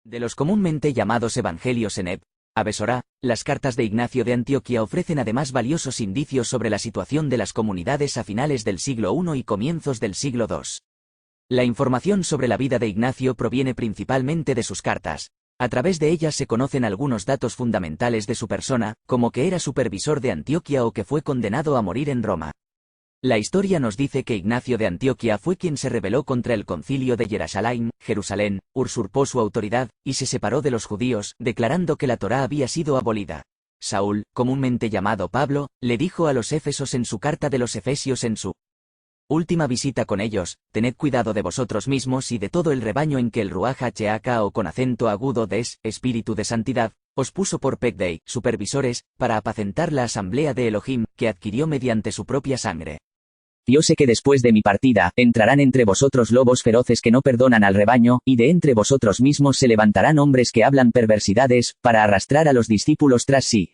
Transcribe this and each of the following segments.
De los comúnmente llamados Evangelios en Besorá, las cartas de Ignacio de Antioquía ofrecen además valiosos indicios sobre la situación de las comunidades a finales del siglo I y comienzos del siglo II. La información sobre la vida de Ignacio proviene principalmente de sus cartas. A través de ellas se conocen algunos datos fundamentales de su persona, como que era supervisor de Antioquía o que fue condenado a morir en Roma. La historia nos dice que Ignacio de Antioquía fue quien se rebeló contra el concilio de Jerusalén, usurpó su autoridad, y se separó de los judíos, declarando que la Torá había sido abolida. Saúl, comúnmente llamado Pablo, le dijo a los Éfesos en su carta de los Efesios en su última visita con ellos: tened cuidado de vosotros mismos y de todo el rebaño en que el Ruach HK o con acento agudo des, espíritu de santidad, os puso por Pekdei, supervisores, para apacentar la asamblea de Elohim, que adquirió mediante su propia sangre. Yo sé que después de mi partida, entrarán entre vosotros lobos feroces que no perdonan al rebaño, y de entre vosotros mismos se levantarán hombres que hablan perversidades, para arrastrar a los discípulos tras sí.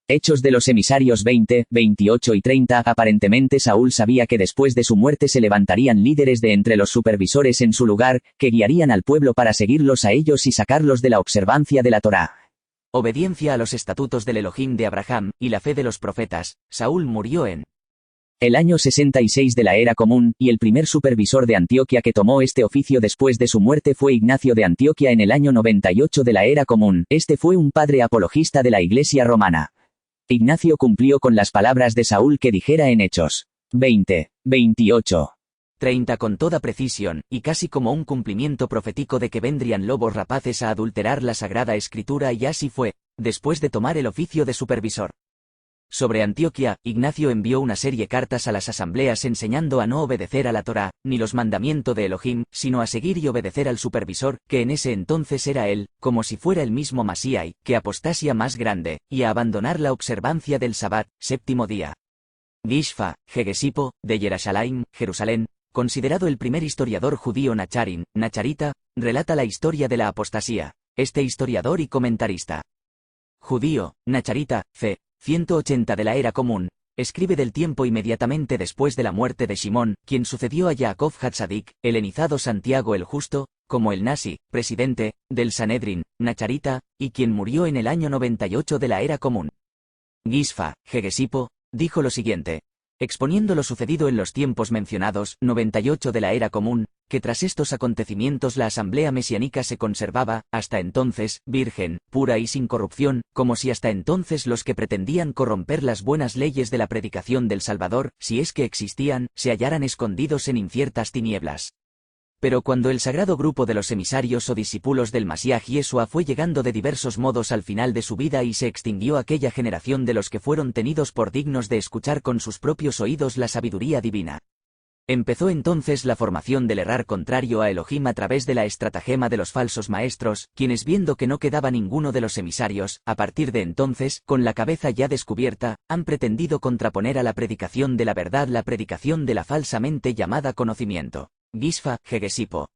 Hechos de los Emisarios 20, 28 y 30. Aparentemente Saúl sabía que después de su muerte se levantarían líderes de entre los supervisores en su lugar, que guiarían al pueblo para seguirlos a ellos y sacarlos de la observancia de la Torá. Obediencia a los estatutos del Elohim de Abraham, y la fe de los profetas. Saúl murió en el año 66 de la era común, y el primer supervisor de Antioquía que tomó este oficio después de su muerte fue Ignacio de Antioquía en el año 98 de la era común. Este fue un padre apologista de la Iglesia romana. Ignacio cumplió con las palabras de Saúl que dijera en Hechos 20, 28, 30 con toda precisión, y casi como un cumplimiento profético de que vendrían lobos rapaces a adulterar la Sagrada Escritura, y así fue, después de tomar el oficio de supervisor. Sobre Antioquía, Ignacio envió una serie de cartas a las asambleas enseñando a no obedecer a la Torá, ni los mandamientos de Elohim, sino a seguir y obedecer al supervisor, que en ese entonces era él, como si fuera el mismo Masías, que apostasia más grande, y a abandonar la observancia del Sabbat, séptimo día. Gishfa, Hegesipo, de Jerusalén, considerado el primer historiador judío nacharita, relata la historia de la apostasía. Este historiador y comentarista judío, nacharita, c. 180 de la era común, escribe del tiempo inmediatamente después de la muerte de Shimón, quien sucedió a Yaakov Hatzadik, helenizado Santiago el Justo, como el Nasi, presidente, del Sanedrín, nacharita, y quien murió en el año 98 de la era común. Gishfa, Hegesipo, dijo lo siguiente, exponiendo lo sucedido en los tiempos mencionados, 98 de la era común, que tras estos acontecimientos la asamblea mesiánica se conservaba, hasta entonces, virgen, pura y sin corrupción, como si hasta entonces los que pretendían corromper las buenas leyes de la predicación del Salvador, si es que existían, se hallaran escondidos en inciertas tinieblas. Pero cuando el sagrado grupo de los emisarios o discípulos del Masías Yeshua fue llegando de diversos modos al final de su vida y se extinguió aquella generación de los que fueron tenidos por dignos de escuchar con sus propios oídos la sabiduría divina. Empezó entonces la formación del errar contrario a Elohim a través de la estratagema de los falsos maestros, quienes viendo que no quedaba ninguno de los emisarios, a partir de entonces, con la cabeza ya descubierta, han pretendido contraponer a la predicación de la verdad la predicación de la falsamente llamada conocimiento. Gishfa, Hegesipo.